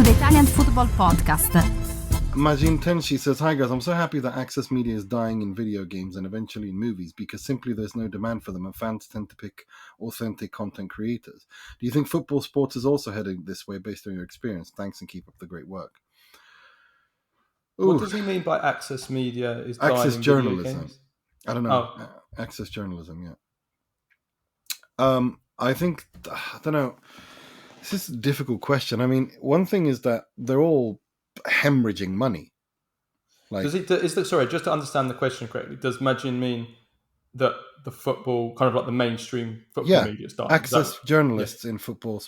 the Italian Football Podcast. Majin Tenshi says, "Hi guys, I'm so happy that access media is dying in video games and eventually in movies because simply there's no demand for them and fans tend to pick authentic content creators. Do you think football sports is also heading this way based on your experience? Thanks and keep up the great work." What Ooh, does he mean by access media is dying access in journalism. video games? I don't know. Oh. Access journalism, yeah. I think, I don't know. This is a difficult question. I mean, one thing is that they're all hemorrhaging money. Like, Sorry, just to understand the question correctly, does Majin mean that the football, kind of like the mainstream football media is dying? Access journalists in football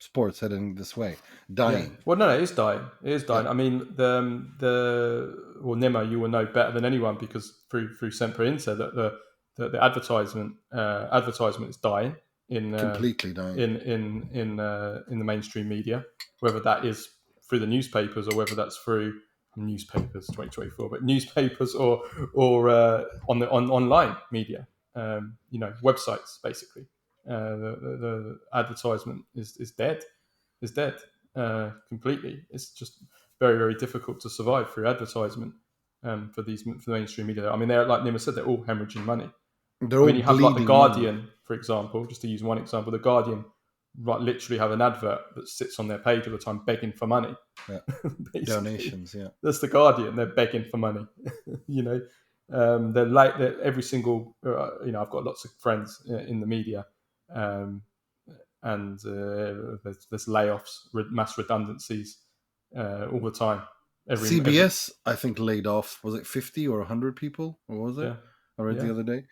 sports heading this way, dying. Yeah. Well, no, it is dying. It is dying. Yeah. I mean, Nima, you will know better than anyone because through Sempre Inter that the advertisement is dying Completely dying in the mainstream media, whether that is through the newspapers or whether that's through newspapers 2024, but newspapers or on online media, websites basically. The advertisement is dead completely. It's just very, very difficult to survive through advertisement for the mainstream media. I mean, they're, like Nima said, they're all hemorrhaging money. You have like the Guardian, money. for example, just to use one example, the Guardian literally have an advert that sits on their page all the time begging for money. Yeah. Donations, yeah. That's the Guardian. They're begging for money. They're like every single. I've got lots of friends in the media, and there's layoffs, mass redundancies all the time. CBS, I think, laid off. Was it 50 or 100 people? Or was it? Yeah. I read the other day.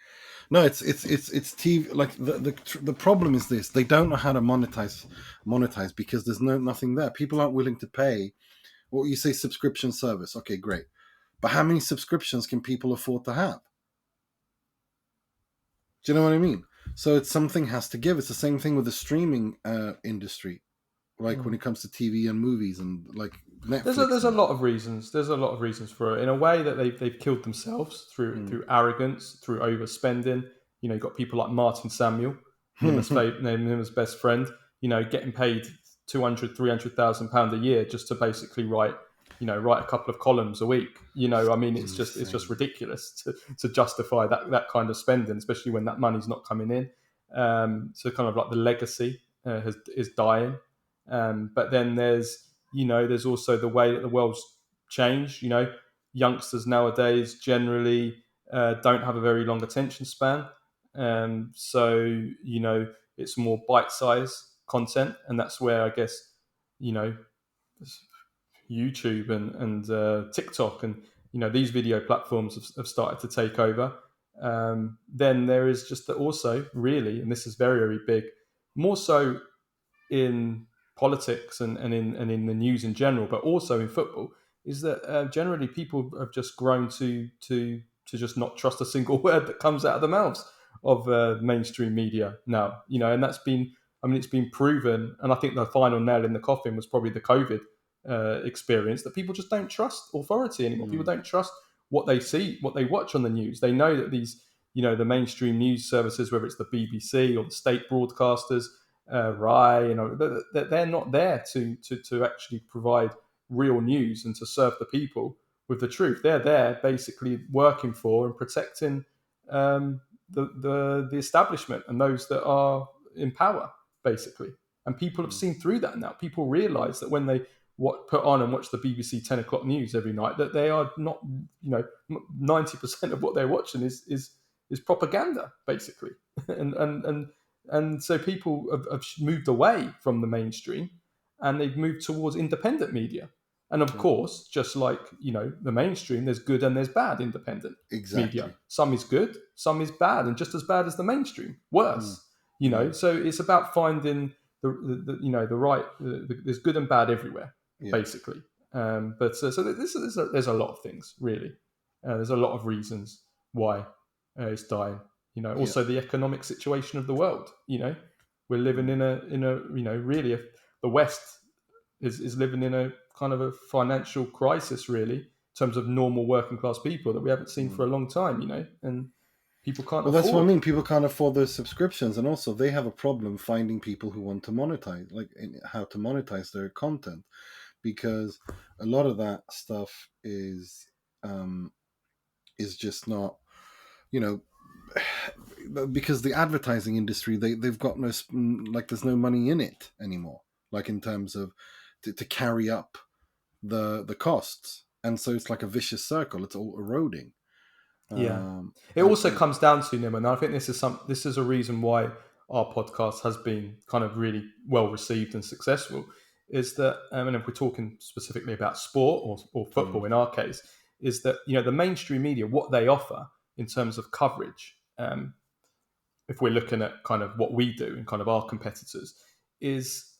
No, it's TV. Like the problem is this: they don't know how to monetize because there's nothing there. People aren't willing to pay. Well, you say subscription service, okay, great, but how many subscriptions can people afford to have? Do you know what I mean? So it's something has to give. It's the same thing with the streaming industry, like when it comes to TV and movies and like Netflix. There's a lot of reasons. There's a lot of reasons for it. In a way that they've killed themselves through arrogance, through overspending. You've got people like Martin Samuel, Nima's best friend. Getting paid £200,000-300,000 a year just to basically write a couple of columns a week. It's just ridiculous to justify that kind of spending, especially when that money's not coming in. So kind of like the legacy is dying. But then there's also the way that the world's changed. Youngsters nowadays generally don't have a very long attention span. So it's more bite-sized content, and that's where I guess YouTube and TikTok and these video platforms have started to take over. Then there is just also really, and this is very, very big, more so in politics and in the news in general, but also in football, is that generally people have just grown to just not trust a single word that comes out of the mouths of mainstream media now. And that's been, it's been proven, and I think the final nail in the coffin was probably the COVID experience, that people just don't trust authority anymore. People don't trust what they see, what they watch on the news. They know that these, the mainstream news services, whether it's the BBC or the state broadcasters, RAI, that they're not there to actually provide real news and to serve the people with the truth. They're there basically working for and protecting the establishment and those that are in power, basically. And people have seen through that now. People realise that when they put on and watch the BBC 10 o'clock news every night, that they are not, 90% of what they're watching is propaganda, basically. And so people have moved away from the mainstream and they've moved towards independent media. And of course, just like, the mainstream, there's good and there's bad independent media. Some is good, some is bad, and just as bad as the mainstream, worse. So it's about finding the right, there's good and bad everywhere, basically. But so there's a lot of things, really. There's a lot of reasons why it's dying. Also the economic situation of the world. We're living in a really the West is living in a kind of a financial crisis, really, in terms of normal working class people that we haven't seen for a long time. And people can't. Well, that's what I mean. People can't afford those subscriptions, and also they have a problem finding people who want to monetize, like how to monetize their content, because a lot of that stuff is just not, because the advertising industry, they've got no, like, there's no money in it anymore, like in terms of to carry up the costs, and so it's like a vicious circle. It's all eroding. Yeah. It also comes down to, Nima, and I think this is a reason why our podcast has been kind of really well received and successful, is that, and if we're talking specifically about sport or football in our case, is that, the mainstream media, what they offer in terms of coverage, if we're looking at kind of what we do and kind of our competitors, is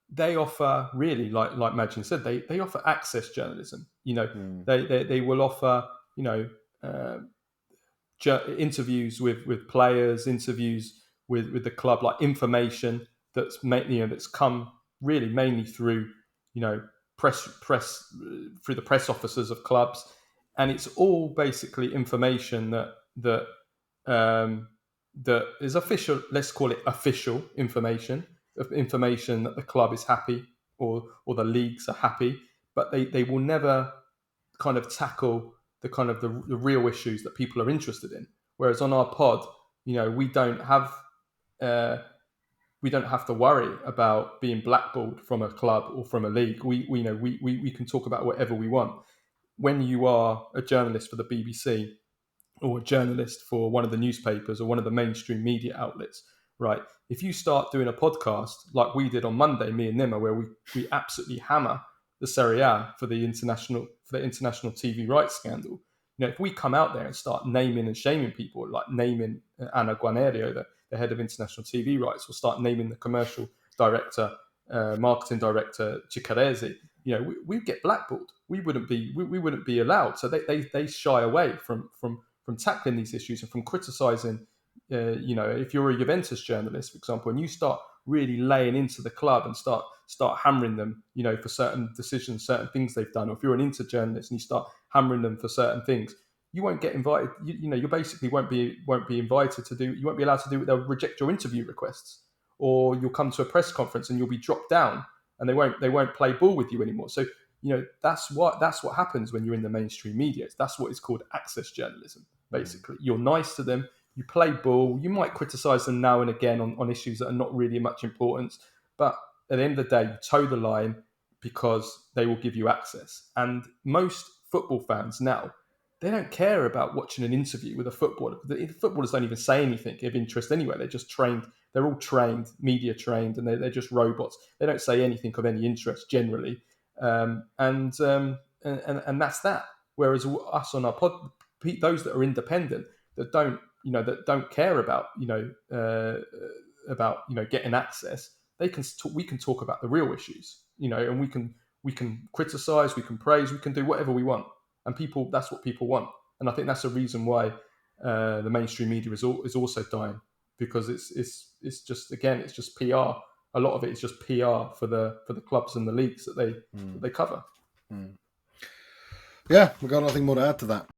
they offer, really, like Majin said, they offer access journalism. They will offer, interviews with players, interviews with the club, like information that's come really mainly through press through the press officers of clubs, and it's all basically information that is official. Let's call it official information that the club is happy, or the leagues are happy, but they will never kind of tackle the kind of the real issues that people are interested in. Whereas on our pod, we don't have to worry about being blackballed from a club or from a league. We can talk about whatever we want. When you are a journalist for the BBC, or a journalist for one of the newspapers or one of the mainstream media outlets, right? If you start doing a podcast like we did on Monday, me and Nima, where we absolutely hammer the Serie A for the international TV rights scandal. If we come out there and start naming and shaming people, like naming Anna Guanerio, the head of international TV rights, or start naming the commercial director, marketing director Ciccarese, we get blackballed. We wouldn't be allowed. So they shy away from tackling these issues and from criticising. If you're a Juventus journalist, for example, and you start really laying into the club and start hammering them, for certain decisions, certain things they've done, or if you're an Inter journalist and you start hammering them for certain things, you won't get invited. You basically won't be invited to do. You won't be allowed to do it. They'll reject your interview requests, or you'll come to a press conference and you'll be dropped down, and they won't play ball with you anymore. So that's what happens when you're in the mainstream media. That's what is called access journalism. Basically, you're nice to them. You play ball. You might criticise them now and again on issues that are not really much importance, but at the end of the day, you toe the line because they will give you access. And most football fans now, they don't care about watching an interview with a footballer. The footballers don't even say anything of interest anyway. They're just trained. They're all trained, media trained, and they're just robots. They don't say anything of any interest generally, and that's that. Whereas us on our pod, those that are independent, that don't care about getting access, we can talk about the real issues, and we can criticize, we can praise, we can do whatever we want, and that's what people want. And I think that's a reason why the mainstream media is also dying, because it's just PR. A lot of it is just PR for the clubs and the leagues that they cover. Yeah, we've got nothing more to add to that.